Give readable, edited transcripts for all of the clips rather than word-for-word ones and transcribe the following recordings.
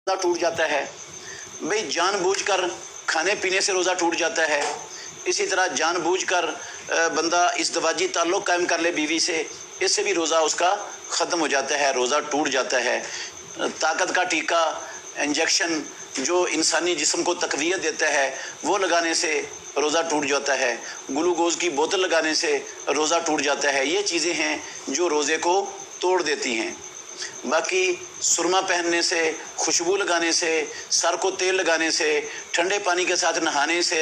रोज़ा टूट जाता है। भाई जानबूझकर खाने पीने से रोज़ा टूट जाता है। इसी तरह जानबूझकर बंदा इज़्दवाजी ताल्लुक़ कायम कर ले बीवी से, इससे भी रोज़ा उसका ख़त्म हो जाता है, रोज़ा टूट जाता है। ताकत का टीका, इंजेक्शन जो इंसानी जिस्म को तक़वियत देता है वो लगाने से रोज़ा टूट जाता है। ग्लूकोज़ की बोतल लगाने से रोज़ा टूट जाता है। ये चीज़ें हैं जो रोज़े को तोड़ देती हैं। बाकी सुरमा पहनने से, खुशबू लगाने से, सर को तेल लगाने से, ठंडे पानी के साथ नहाने से,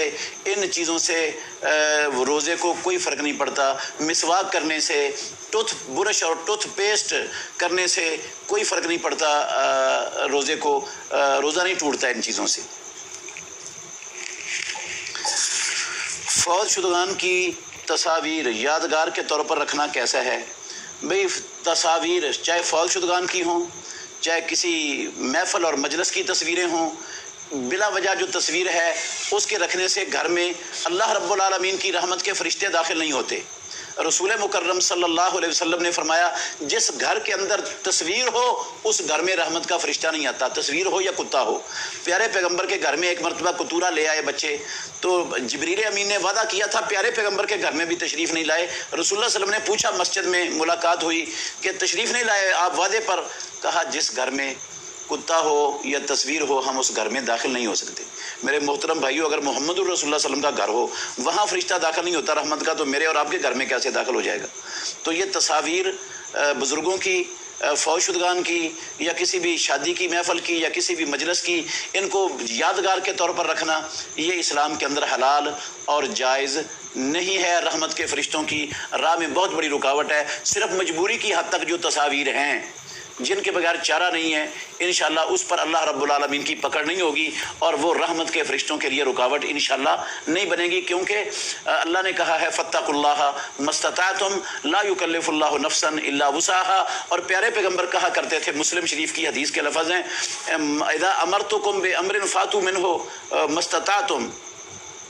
इन चीज़ों से रोज़े को कोई फ़र्क नहीं पड़ता। मिसवाक करने से, टूथ ब्रश और टूथ पेस्ट करने से कोई फ़र्क नहीं पड़ता रोज़े को, रोज़ा नहीं टूटता इन चीज़ों से। फौत शुदगान की तस्वीर यादगार के तौर पर रखना कैसा है? भाई तस्वीर चाहे फौत शुदगान की हों, चाहे किसी महफ़िल और मजलिस की तस्वीरें हों, बिला वजह जो तस्वीर है उसके रखने से घर में अल्लाह रब्बुल आलमीन की रहमत के फ़रिश्ते दाखिल नहीं होते। रसूल मुकर्रम सल्लल्लाहु अलैहि वसल्लम ने फरमाया, जिस घर के अंदर तस्वीर हो उस घर में रहमत का फरिश्ता नहीं आता, तस्वीर हो या कुत्ता हो। प्यारे पैगंबर के घर में एक मरतबा कुतूरा ले आए बच्चे, तो जिब्रील अमीन ने वादा किया था प्यारे पैगंबर के घर में भी तशरीफ़ नहीं लाए। रसूलुल्लाह सल्लल्लाहु अलैहि वसल्लम ने पूछा, मस्जिद में मुलाकात हुई कि तशरीफ़ नहीं लाए आप वादे पर? कहा, जिस घर में कुत्ता हो या तस्वीर हो हम उस घर में दाखिल नहीं हो सकते। मेरे मोहतरम भाइयों, अगर मोहम्मदुर रसूलुल्लाह सल्लल्लाहु अलैहि वसल्लम का घर हो वहाँ फरिश्ता दाखिल नहीं होता रहमत का, तो मेरे और आपके घर में कैसे दाखिल हो जाएगा? तो ये तस्वीर बुज़ुर्गों की, फौत शुदगान की, या किसी भी शादी की महफ़िल की, या किसी भी मजलिस की, इनको यादगार के तौर पर रखना ये इस्लाम के अंदर हलाल और जायज़ नहीं है। रहमत के फ़रिश्तों की राह में बहुत बड़ी रुकावट है। सिर्फ मजबूरी की हद तक जो तस्वीर हैं जिनके बगैर चारा नहीं है, इंशाअल्लाह उस पर अल्लाह रब्बुल आलमीन की पकड़ नहीं होगी और वो रहमत के फ़रिश्तों के लिए रुकावट इंशाअल्लाह नहीं बनेगी, क्योंकि अल्लाह ने कहा है फत्तकुल्लाह मस्ततातुम ला युकल्लिफुल्लाहु नफ्सन इल्ला वुसाहा। और प्यारे पैगंबर कहा करते थे, मुस्लिम शरीफ की हदीस के लफ्ज़ हैं, इज़ा अमरतुकुम बिअम्रिन फातू मिन्हु मस्ततातुम,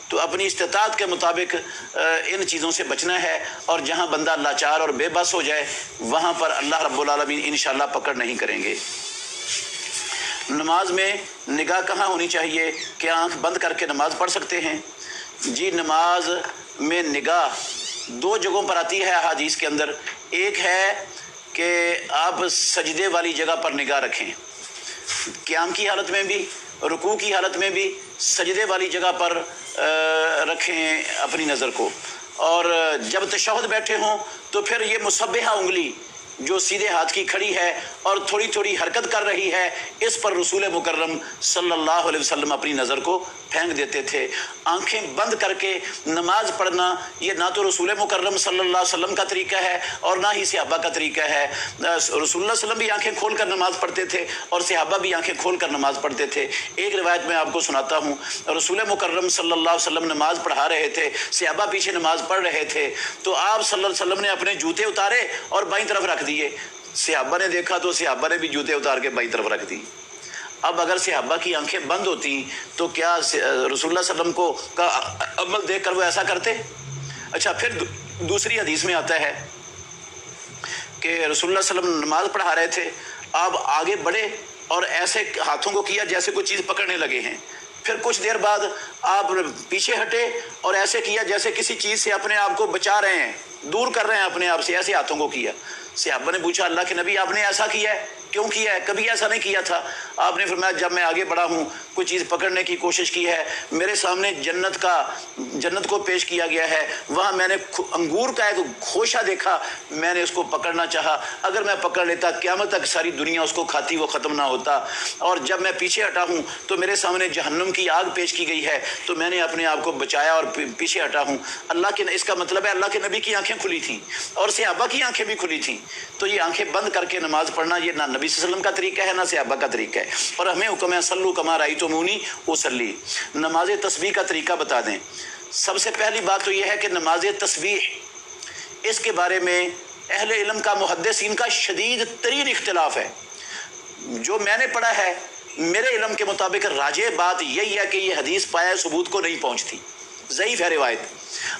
तो अपनी इस्तिताअत के मुताबिक इन चीज़ों से बचना है। और जहाँ बंदा लाचार और बेबस हो जाए वहाँ पर अल्लाह रब्बुल आलमीन इंशाअल्लाह पकड़ नहीं करेंगे। नमाज में निगाह कहाँ होनी चाहिए? क्या आँख बंद करके नमाज पढ़ सकते हैं? जी, नमाज में निगाह दो जगहों पर आती है हदीस के अंदर। एक है कि आप सजदे वाली जगह पर निगाह रखें, क़याम की हालत में भी, रुकू की हालत में भी सजदे वाली जगह पर रखें अपनी नज़र को। और जब तशहुद बैठे हों तो फिर ये मुसब्बिहा उंगली जो सीधे हाथ की खड़ी है और थोड़ी थोड़ी हरकत कर रही है, इस पर रसूल मुकर्रम सल्लल्लाहु अलैहि वसल्लम अपनी नज़र को फेंक देते थे। आंखें बंद करके नमाज पढ़ना ये ना तो रसूल मुकर्रम सल्लल्लाहु अलैहि वसल्लम का तरीका है और ना ही सहाबा का तरीका है। रसूलुल्लाह सल्लल्लाहु अलैहि वसल्लम भी आंखें खोल कर नमाज पढ़ते थे और सहाबा भी आंखें खोल कर नमाज पढ़ते थे। एक रिवायत मैं आपको सुनाता हूँ, रसूल मुकर्रम सल्लल्लाहु अलैहि वसल्लम नमाज पढ़ा रहे थे, सहाबा पीछे नमाज पढ़ रहे थे, तो आप सल्लल्लाहु अलैहि वसल्लम ने अपने जूते उतारे और बाईं तरफ रख दिए। सहाबा ने देखा तो सहाबा ने भी जूते उतार के बाईं तरफ रख दी। अब अगर सहाबा की आंखें बंद होती तो क्या रसूलुल्लाह सल्लल्लाहु अलैहि वसल्लम को का अमल देखकर वो ऐसा करते? अच्छा, फिर दूसरी हदीस में आता है कि रसूलुल्लाह सल्लल्लाहु अलैहि वसल्लम नमाज पढ़ा रहे थे, आप आगे बढ़े और ऐसे हाथों को किया जैसे कोई चीज़ पकड़ने लगे हैं। फिर कुछ देर बाद आप पीछे हटे और ऐसे किया जैसे किसी चीज़ से अपने आप को बचा रहे हैं, दूर कर रहे हैं अपने आप से, ऐसे हाथों को किया। सहाबा ने पूछा, अल्लाह के नबी आपने ऐसा किया है, क्यों किया है? कभी ऐसा नहीं किया था। आपने फरमाया, जब मैं आगे बढ़ा हूँ, कोई चीज़ पकड़ने की कोशिश की है, मेरे सामने जन्नत को पेश किया गया है, वहाँ मैंने अंगूर का एक खोशा देखा, मैंने उसको पकड़ना चाहा, अगर मैं पकड़ लेता क़यामत तक सारी दुनिया उसको खाती, वो ख़त्म ना होता। और जब मैं पीछे हटा हूँ तो मेरे सामने जहन्नुम की आग पेश की गई है, तो मैंने अपने आप को बचाया और पीछे हटा हूँ। अल्लाह के, इसका मतलब है अल्लाह के नबी की आंखें खुली थीं और सहाबा की आंखें भी खुली थीं। तो ये आंखें बंद करके नमाज पढ़ना ये ना नबी सल्लल्लाहु अलैहि वसल्लम का तरीका है ना सहाबा का तरीका है। और हमें हुक्म है सल्लू कमा रअयतुमूनी उसल्ली। नमाज तस्बीह का तरीका बता दें। सबसे पहली बात तो यह है कि नमाज तस्बीह, इसके बारे में अहले इल्म का, मुहद्दिसीन का शदीद तरीन इख्तिलाफ है। जो मैंने पढ़ा है मेरे इल्म के मुताबिक राजे बात यही है कि ये हदीस पाया सबूत को नहीं पहुँचती, ज़ईफ़ है रिवायत।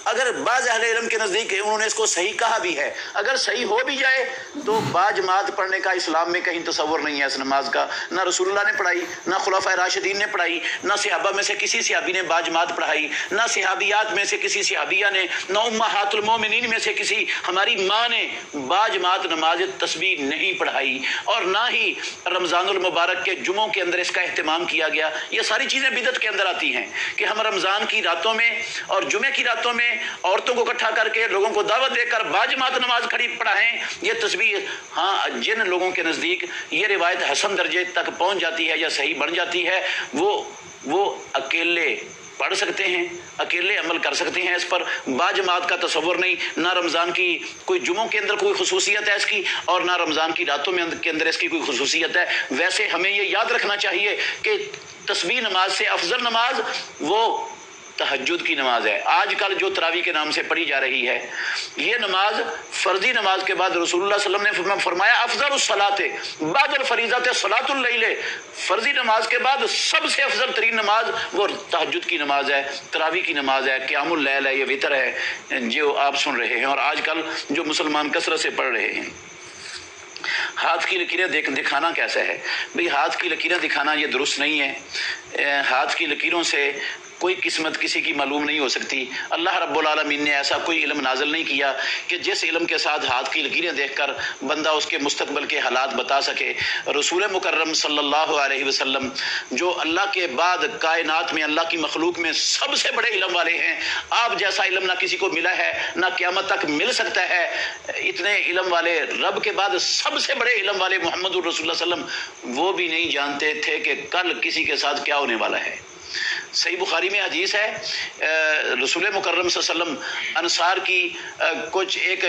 اگر بعض اہل علم کے نزدیک انہوں نے اس کو صحیح کہا بھی ہے، اگر صحیح ہو بھی جائے تو باجماعت پڑھنے کا اسلام میں کہیں تصور نہیں ہے اس نماز کا، نہ رسول اللہ نے پڑھائی، نہ خلفائے راشدین نے پڑھائی، نہ صحابہ میں سے کسی صحابی نے باجماعت پڑھائی، نہ صحابیات میں سے کسی صحابیہ نے، نہ امہات المومنین میں سے کسی ہماری ماں نے باجماعت نماز تسبیح نہیں پڑھائی، اور نہ ہی رمضان المبارک کے جمعوں کے اندر اس کا اہتمام کیا گیا۔ یہ ساری چیزیں بدعت کے اندر آتی ہیں کہ ہم رمضان کی راتوں میں اور جمعے کی راتوں میں عورتوں کو اکٹھا کر کے لوگوں کو دعوت دے کر باجماعت نماز کھڑی پڑھائیں، یہ تسبیح۔ ہاں، جن لوگوں کے نزدیک یہ روایت حسن درجے تک پہنچ جاتی ہے یا صحیح بن جاتی ہے، وہ اکیلے پڑھ سکتے ہیں، اکیلے عمل کر سکتے ہیں اس پر، باجماعت کا تصور نہیں۔ نہ رمضان کی کوئی جمعوں کے اندر کوئی خصوصیت ہے اس کی، اور نہ رمضان کی راتوں میں کے اندر اس کی کوئی خصوصیت ہے۔ ویسے ہمیں یہ یاد رکھنا چاہیے کہ تسبیح نماز سے افضل نماز وہ تہجد کی نماز ہے۔ آج کل جو تراویح کے نام سے پڑھی جا رہی ہے، یہ نماز فرضی نماز کے بعد رسول اللہ صلی اللہ علیہ وسلم نے فرمایا افضل الصلاۃ بعد الفریضۃ صلاۃ اللیل، فرضی نماز کے بعد سب سے افضل ترین نماز وہ تہجد کی نماز ہے، تراویح کی نماز ہے، قیام اللیل ہے، یہ وتر ہے جو آپ سن رہے ہیں اور آج کل جو مسلمان کثرت سے پڑھ رہے ہیں۔ ہاتھ کی لکیریں دکھانا کیسا ہے؟ بھئی ہاتھ کی لکیریں دکھانا یہ درست نہیں ہے۔ ہاتھ کی لکیروں سے کوئی قسمت کسی کی معلوم نہیں ہو سکتی۔ اللہ رب العالمین نے ایسا کوئی علم نازل نہیں کیا کہ جس علم کے ساتھ ہاتھ کی لکیریں دیکھ کر بندہ اس کے مستقبل کے حالات بتا سکے۔ رسول مکرم صلی اللہ علیہ وسلم جو اللہ کے بعد کائنات میں، اللہ کی مخلوق میں سب سے بڑے علم والے ہیں، آپ جیسا علم نہ کسی کو ملا ہے نہ قیامت تک مل سکتا ہے۔ اتنے علم والے رب کے بعد سب سے بڑے علم والے محمد الرسول اللہ صلی اللہ علیہ وسلم وہ بھی نہیں جانتے تھے کہ کل کسی کے ساتھ کیا ہونے والا ہے۔ صحیح بخاری میں حدیث ہے، رسول مکرم صلی اللہ علیہ وسلم انصار کی ایک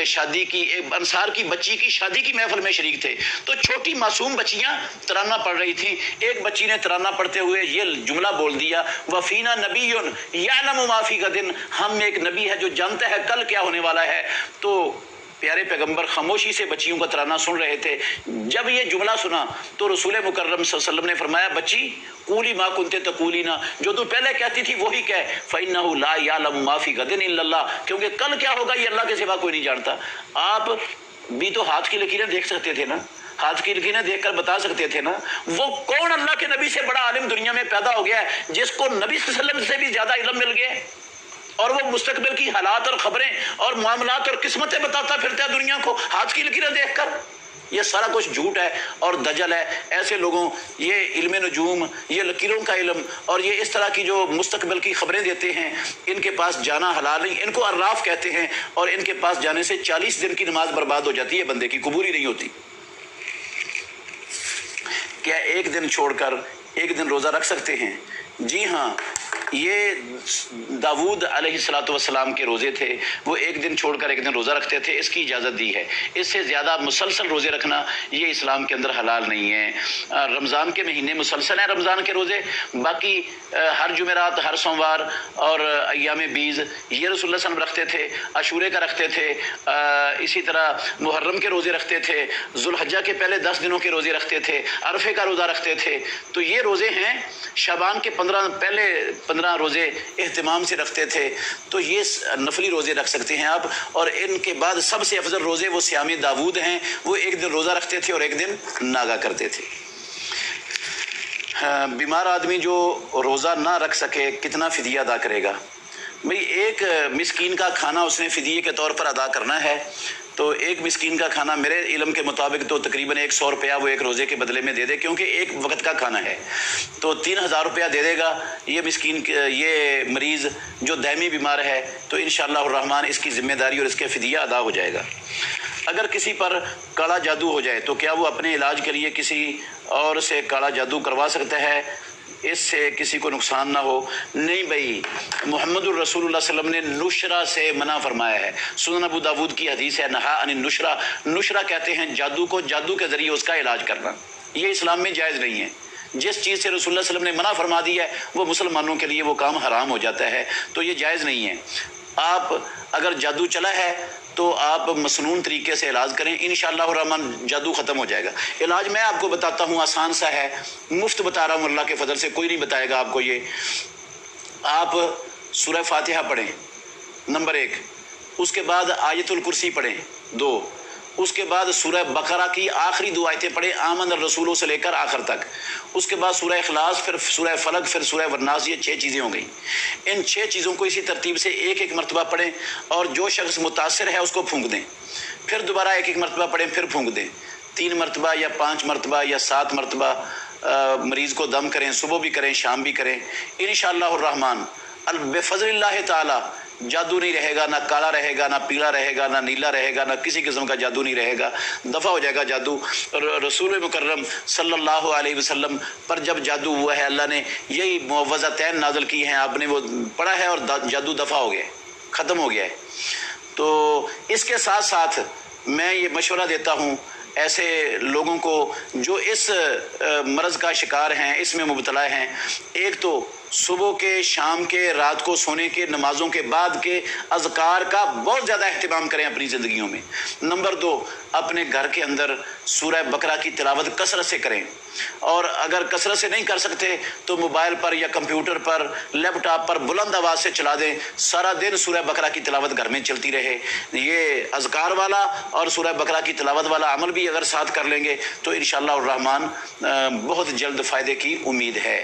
انصار کی بچی کی شادی کی محفل میں شریک تھے، تو چھوٹی معصوم بچیاں ترانہ پڑھ رہی تھیں۔ ایک بچی نے ترانہ پڑھتے ہوئے یہ جملہ بول دیا، وفینا نبی یعلم ما فی غد، ہم ایک نبی ہے جو جانتا ہے کل کیا ہونے والا ہے۔ تو پیارے پیغمبر خاموشی سے بچیوں کا ترانہ سن رہے تھے۔ جب یہ جملہ سنا تو رسول مکرم صلی اللہ علیہ وسلم نے فرمایا، بچی قولی ما کنت تقولینا، جو تو پہلے کہتی تھی وہی کہہ، فإنہ لا یعلم ما فی غد الا اللہ، کیونکہ کل کیا ہوگا یہ اللہ کے سوا کوئی نہیں جانتا۔ آپ بھی تو ہاتھ کی لکیریں دیکھ سکتے تھے نا، ہاتھ کی لکیریں دیکھ کر بتا سکتے تھے نا۔ وہ کون اللہ کے نبی سے بڑا عالم دنیا میں پیدا ہو گیا ہے جس کو نبی صلی اللہ علیہ وسلم سے بھی زیادہ علم مل گیا، اور وہ مستقبل کی حالات اور خبریں اور معاملات اور قسمتیں بتاتا پھرتا ہے دنیا کو ہاتھ کی لکیریں دیکھ کر؟ یہ سارا کچھ جھوٹ ہے اور دجل ہے۔ ایسے لوگوں یہ علم نجوم، یہ لکیروں کا علم اور یہ اس طرح کی جو مستقبل کی خبریں دیتے ہیں، ان کے پاس جانا حلال نہیں۔ ان کو عراف کہتے ہیں، اور ان کے پاس جانے سے 40 دن کی نماز برباد ہو جاتی ہے، بندے کی قبول ہی نہیں ہوتی۔ کیا ایک دن چھوڑ کر ایک دن روزہ رکھ سکتے ہیں؟ جی ہاں، یہ داؤد علیہ السلام کے روزے تھے، وہ ایک دن چھوڑ کر ایک دن روزہ رکھتے تھے، اس کی اجازت دی ہے۔ اس سے زیادہ مسلسل روزے رکھنا یہ اسلام کے اندر حلال نہیں ہے۔ رمضان کے مہینے مسلسل ہیں رمضان کے روزے، باقی ہر جمعرات، ہر سوموار اور ایام بیز یہ رسول اللہ صلی اللہ علیہ وسلم رکھتے تھے، عاشورے کا رکھتے تھے، اسی طرح محرم کے روزے رکھتے تھے، ذوالحجہ کے پہلے 10 دنوں کے روزے رکھتے تھے، عرفے کا روزہ رکھتے تھے۔ تو یہ روزے ہیں، شعبان کے پہلے 15 روزے اہتمام سے رکھتے تھے، تو یہ نفلی روزے رکھ سکتے ہیں آپ۔ اور ان کے بعد سب سے افضل روزے وہ صیام داؤد ہیں، وہ ایک دن روزہ رکھتے تھے اور ایک دن ناگا کرتے تھے۔ بیمار آدمی جو روزہ نہ رکھ سکے کتنا فدیہ ادا کرے گا؟ بھئی ایک مسکین کا کھانا اس نے فدیے کے طور پر ادا کرنا ہے، تو ایک مسکین کا کھانا میرے علم کے مطابق تو تقریباً 100 روپیہ وہ ایک روزے کے بدلے میں دے دے، کیونکہ ایک وقت کا کھانا ہے، تو 3000 روپیہ دے دے گا یہ مسکین، یہ مریض جو دائمی بیمار ہے، تو انشاءاللہ الرحمن اس کی ذمہ داری اور اس کے فدیہ ادا ہو جائے گا۔ اگر کسی پر کالا جادو ہو جائے تو کیا وہ اپنے علاج کے لیے کسی اور سے کالا جادو کروا سکتا ہے؟ اس سے کسی کو نقصان نہ ہو؟ نہیں بھائی، محمد الرسول اللہ صلی اللہ علیہ وسلم نے نشرہ سے منع فرمایا ہے۔ سنن ابو داود کی حدیث ہے، نہا عن النشرہ، نشرہ کہتے ہیں جادو کو، جادو کے ذریعے اس کا علاج کرنا، یہ اسلام میں جائز نہیں ہے۔ جس چیز سے رسول اللہ صلی اللہ علیہ وسلم نے منع فرما دی ہے وہ مسلمانوں کے لیے وہ کام حرام ہو جاتا ہے، تو یہ جائز نہیں ہے۔ آپ اگر جادو چلا ہے تو آپ مسنون طریقے سے علاج کریں، انشاءاللہ الرحمن جادو ختم ہو جائے گا۔ علاج میں آپ کو بتاتا ہوں، آسان سا ہے، مفت بتا رہا ہوں، اللہ کے فضل سے کوئی نہیں بتائے گا آپ کو یہ۔ آپ سورہ فاتحہ پڑھیں، नंबर 1। उसके बाद आयतुल कुर्सी पढ़ें 2। उसके बाद सूरह बकरा की आखिरी 2 आयतें पढ़ें, आमन रसूलों से लेकर आखिर तक। उसके बाद सूरह इखलास, फिर सूरह फलक, फिर सूरह वन्नास। ये 6 चीज़ें हो गई। इन 6 चीज़ों को इसी तरतीब से एक एक मरतबा पढ़ें और जो शख्स मुतासिर है उसको फूंक दें, फिर दोबारा एक एक मरतबा पढ़ें, फिर फूंक दें। 3 मरतबा या 5 मरतबा या 7 मरतबा मरीज़ को दम करें, सुबह भी करें, शाम भी करें। इंशाअल्लाहुर रहमान बेफज़लिल्लाह ताला जादू नहीं रहेगा, ना काला रहेगा, ना पीला रहेगा, ना नीला रहेगा, ना किसी किस्म का जादू नहीं रहेगा। दफ़ा हो जाएगा जादू। रसूल मुकर्रम सल्लल्लाहु अलैहि वसल्लम पर जब जादू हुआ है, अल्लाह ने यही मुअव्वज़तैन नाज़िल की हैं, आपने वो पढ़ा है और जादू दफ़ा हो गया, ख़त्म हो गया है। तो इसके साथ साथ मैं ये मशवरा देता हूँ ऐसे लोगों को जो इस मर्ज़ का शिकार हैं, इसमें मुब्तला हैं, एक तो सुबह के, शाम के, रात को सोने के, नमाज़ों के बाद के अज़कार का बहुत ज़्यादा अहतमाम करें अपनी ज़िंदगियों में। नंबर 2, अपने घर के अंदर सूरह बकरा की तिलावत कसरत से करें, और अगर कसरत से नहीं कर सकते तो मोबाइल पर या कंप्यूटर पर, लैपटॉप पर बुलंद आवाज़ से चला दें। सारा दिन सूरह बकरा की तिलावत घर में चलती रहे। ये अज़कार वाला और सूरह बकरा की तिलावत वाला अमल भी अगर साथ कर लेंगे तो इंशाअल्लाह रहमान बहुत जल्द फ़ायदे की उम्मीद है।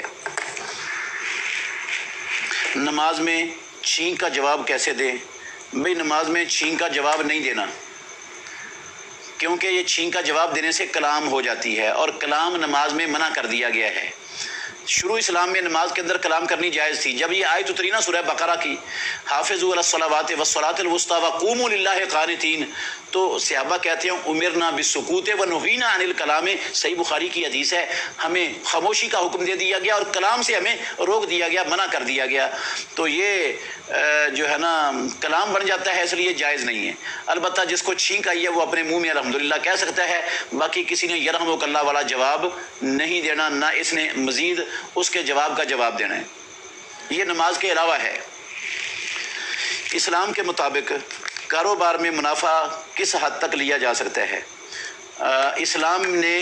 नमाज में छींक का जवाब कैसे दें? भाई, नमाज में छींक का जवाब नहीं देना, क्योंकि ये छींक का जवाब देने से कलाम हो जाती है और कलाम नमाज में मना कर दिया गया है। शुरू इस्लाम में नमाज के अंदर कलाम करनी जायज़ थी। जब ये आयत उतरी ना सूरह बकरा की, हाफ़िज़ू अलस्सलावाति वस्सलातिल वुस्ता वक़ूमू लिल्लाहि क़ानितीन, तो सहाबा कहते हैं उमिरना बिस्सुकूत व नुहीना अनिल कलाम। सही बुखारी की हदीस है, हमें खामोशी का हुक्म दे दिया गया और कलाम से हमें रोक दिया गया, मना कर दिया गया। तो ये जो है ना कलाम बन जाता है, इसलिए जायज़ नहीं है। अलबत्ता जिसको छींक आई है वो अपने मुँह में अल्हम्दुलिल्लाह कह सकता है, बाकी किसी ने यरहमुकल्लाह वाला जवाब नहीं देना, ना इसने मज़ीद उसके जवाब का जवाब देना है। ये नमाज के अलावा है। इस्लाम के मुताबिक कारोबार में मुनाफा किस हद तक लिया जा सकता है? इस्लाम ने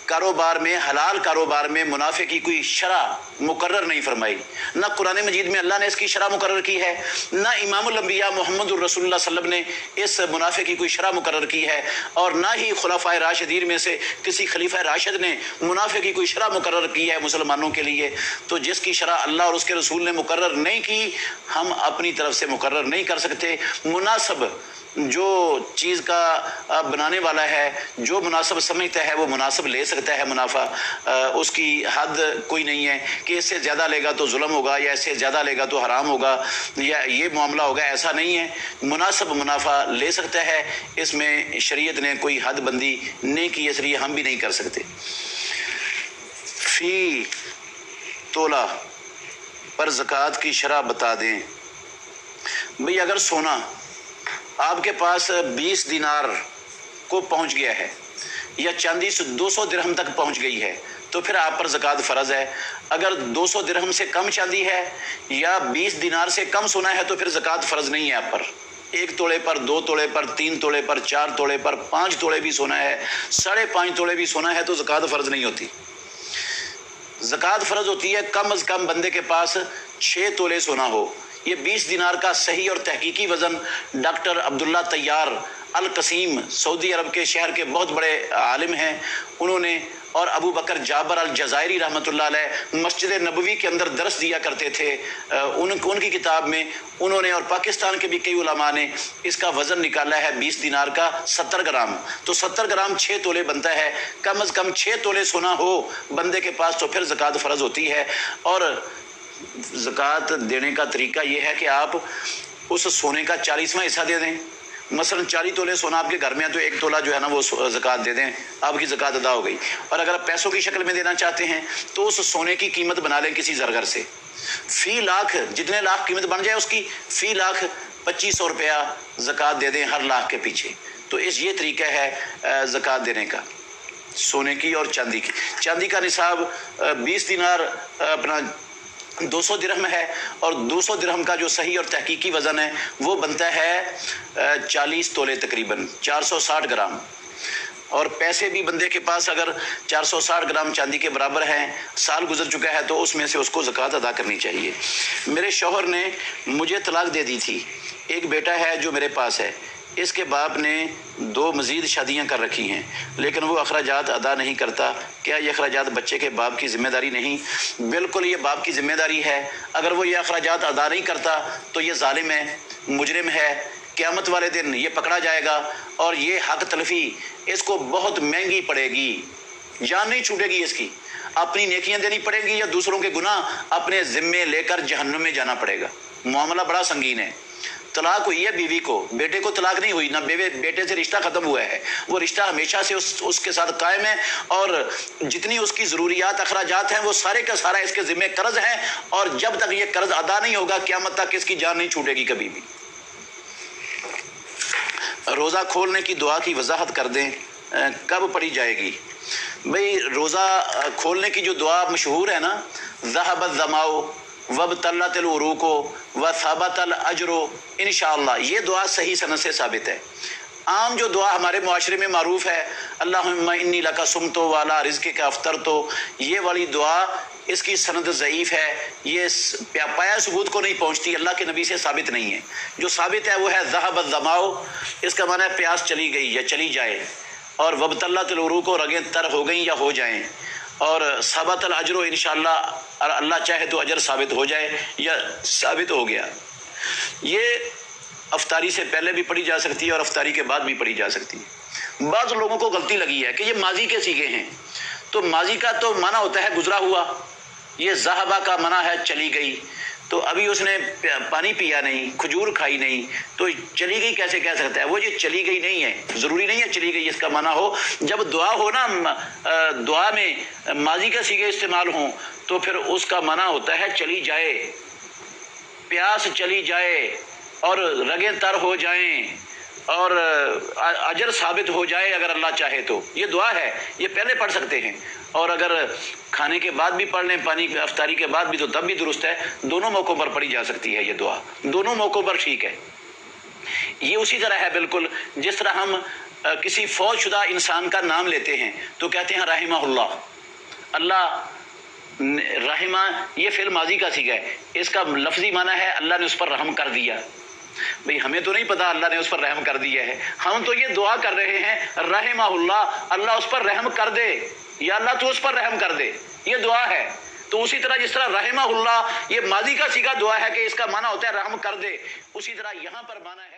कारोबार में, हलाल कारोबार में मुनाफे की कोई शरह मुकर्रर नहीं फरमाई। ना कुरान मजीद में अल्लाह ने इसकी शरह मुकर्रर की है, ना इमामुल अंबिया मुहम्मदुर रसूलुल्लाह सल्लल्लाहु अलैहि वसल्लम ने इस मुनाफे की कोई शरह मुकर्रर की है, और ना ही खुलाफाए राशिदीन में से किसी खलीफा राशिद ने मुनाफे की कोई शरह मुकर्रर की है मुसलमानों के लिए। तो जिसकी शरह अल्लाह और उसके रसूल ने मुकर्रर नहीं की, हम अपनी तरफ से मुकर्रर नहीं कर सकते। मुनासब जो चीज़ का बनाने वाला है, जो मुनासिब समझता है वो मुनासिब ले सकता है मुनाफा। उसकी हद कोई नहीं है कि इससे ज़्यादा लेगा तो जुल्म होगा, या इससे ज़्यादा लेगा तो हराम होगा, या ये मामला होगा, ऐसा नहीं है। मुनासिब मुनाफा ले सकता है, इसमें शरीयत ने कोई हद बंदी नहीं की, इसलिए हम भी नहीं कर सकते। फ़ी तोला पर ज़कात की शरह बता दें। भाई, अगर सोना आपके पास 20 दिनार को पहुंच गया है, या चांदी 200 दिरहम तक पहुंच गई है, तो फिर आप पर ज़कात फ़र्ज़ है। अगर 200 दिरहम से कम चांदी है या 20 दिनार से कम सोना है तो फिर ज़कात फ़र्ज़ नहीं है आप पर। 1 तोले पर, 2 तोले पर, 3 तोले पर, 4 तोले पर, 5 तोले भी सोना है, 5.5 तोले भी सोना है तो ज़कात फ़र्ज़ नहीं होती। ज़कात फ़र्ज़ होती है कम अज़ कम बंदे के पास 6 तोले सोना हो। ये 20 दिनार का सही और तहकीकी वज़न डॉक्टर अब्दुल्ला तैयार अल कसीम सऊदी अरब के शहर के बहुत बड़े आलिम हैं, उन्होंने, और अबू बकर जाबर अल जज़ायरी रहमतुल्लाह अलैह मस्जिद नबवी के अंदर दरस दिया करते थे। उनकी किताब में उन्होंने, और पाकिस्तान के भी कई उलमा ने इसका वज़न निकाला है 20 दिनार का 70 ग्राम। तो 70 ग्राम 6 तोले बनता है। कम अज़ कम 6 तोले सोना हो बंदे के पास तो फिर ज़कात फ़र्ज़ होती है। और ज़कात देने का तरीका ये है कि आप उस सोने का 40वां हिस्सा दे दें। मसलन 40 तोले सोना आपके घर में है तो 1 तोला जो है ना वो ज़कात दे दें, आपकी ज़कात अदा हो गई। और अगर आप पैसों की शक्ल में देना चाहते हैं तो उस सोने की कीमत बना लें किसी ज़रगर से। फ़ी लाख, जितने लाख कीमत बन जाए उसकी फ़ी लाख 2500 रुपया ज़कात दे दें हर लाख के पीछे। तो ये तरीका है ज़कात देने का, सोने की और चांदी की। चांदी का निसाब 20 दिनार अपना 200 दिरहम है, और 200 दिरहम का जो सही और तहकीकी वज़न है वो बनता है 40 तोले, तकरीबन 460 ग्राम। اور پیسے بھی بندے کے پاس اگر 460 گرام چاندی کے برابر ہیں، سال گزر چکا ہے، تو اس میں سے اس کو زکوٰۃ ادا کرنی چاہیے۔ میرے شوہر نے مجھے طلاق دے دی تھی، ایک بیٹا ہے جو میرے پاس ہے، اس کے باپ نے 2 مزید شادیاں کر رکھی ہیں، لیکن وہ اخراجات ادا نہیں کرتا، کیا یہ اخراجات بچے کے باپ کی ذمہ داری نہیں؟ بالکل یہ باپ کی ذمہ داری ہے۔ اگر وہ یہ اخراجات ادا نہیں کرتا تو یہ ظالم ہے، مجرم ہے، قیامت والے دن یہ پکڑا جائے گا اور یہ حق تلفی اس کو بہت مہنگی پڑے گی، جان نہیں چھوٹے گی اس کی، اپنی نیکیاں دینی پڑیں گی یا دوسروں کے گناہ اپنے ذمے لے کر جہنم میں جانا پڑے گا۔ معاملہ بڑا سنگین ہے۔ طلاق ہوئی ہے بیوی کو، بیٹے کو طلاق نہیں ہوئی، نہ بیٹے سے رشتہ ختم ہوا ہے، وہ رشتہ ہمیشہ سے اس کے ساتھ قائم ہے، اور جتنی اس کی ضروریات اخراجات ہیں وہ سارے کا سارا اس کے ذمہ قرض ہیں، اور جب تک یہ قرض ادا نہیں ہوگا قیامت تک اس کی جان نہیں چھوٹے گی کبھی بھی۔ روزہ کھولنے کی دعا کی وضاحت کر دیں، کب پڑھی جائے گی؟ بھئی روزہ کھولنے کی جو دعا مشہور ہے نا، ذہب الظمأ وابتلت العروق وثبت الاجر انشاءاللہ، یہ دعا صحیح سند سے ثابت ہے۔ عام جو دعا ہمارے معاشرے میں معروف ہے، اللہم انی لک صمت وعلی رزقک افطرت، یہ والی دعا اس کی سند ضعیف ہے، یہ پایا ثبوت کو نہیں پہنچتی، اللہ کے نبی سے ثابت نہیں ہے۔ جو ثابت ہے وہ ہے ذہب الظمأ، اس کا معنی ہے پیاس چلی گئی یا چلی جائے، اور وابتلت العروق، رگیں تر ہو گئیں یا ہو جائیں، اور ثبت الاجر، انشاءاللہ اللہ چاہے تو اجر ثابت ہو جائے یا ثابت ہو گیا۔ یہ افطاری سے پہلے بھی پڑھی جا سکتی ہے اور افطاری کے بعد بھی پڑھی جا سکتی ہے۔ بعض لوگوں کو غلطی لگی ہے کہ یہ ماضی کے صیغے ہیں، تو ماضی کا تو معنی ہوتا ہے گزرا ہوا، یہ ذہبہ کا معنی ہے چلی گئی، تو ابھی اس نے پانی پیا نہیں، کھجور کھائی نہیں، تو چلی گئی کیسے کہہ سکتا ہے؟ وہ یہ چلی گئی نہیں ہے، ضروری نہیں ہے چلی گئی اس کا معنی ہو۔ جب دعا ہو نا، دعا میں ماضی کے صیغے استعمال ہوں تو پھر اس کا معنی ہوتا ہے چلی جائے، پیاس چلی جائے اور رگیں تر ہو جائیں اور اجر ثابت ہو جائے اگر اللہ چاہے تو۔ یہ دعا ہے، یہ پہلے پڑھ سکتے ہیں، اور اگر کھانے کے بعد بھی پڑھ لیں، پانی افطاری کے بعد بھی، تو تب بھی درست ہے۔ دونوں موقعوں پر پڑھی جا سکتی ہے یہ دعا، دونوں موقعوں پر ٹھیک ہے۔ یہ اسی طرح ہے بالکل جس طرح ہم کسی فوت شدہ انسان کا نام لیتے ہیں تو کہتے ہیں رحمہ اللہ، اللہ رحمہ، یہ فعل ماضی کا صیغہ ہے، اس کا لفظی معنی ہے اللہ نے اس پر رحم کر دیا۔ بھئی ہمیں تو نہیں پتا اللہ نے اس پر رحم کر دیا ہے، ہم تو یہ دعا کر رہے ہیں رحمہ اللہ، اللہ اس پر رحم کر دے، یا اللہ تو اس پر رحم کر دے، یہ دعا ہے۔ تو اسی طرح جس طرح رحمہ اللہ یہ ماضی کا صیغہ دعا ہے کہ اس کا معنی ہوتا ہے رحم کر دے، اسی طرح یہاں پر معنی ہے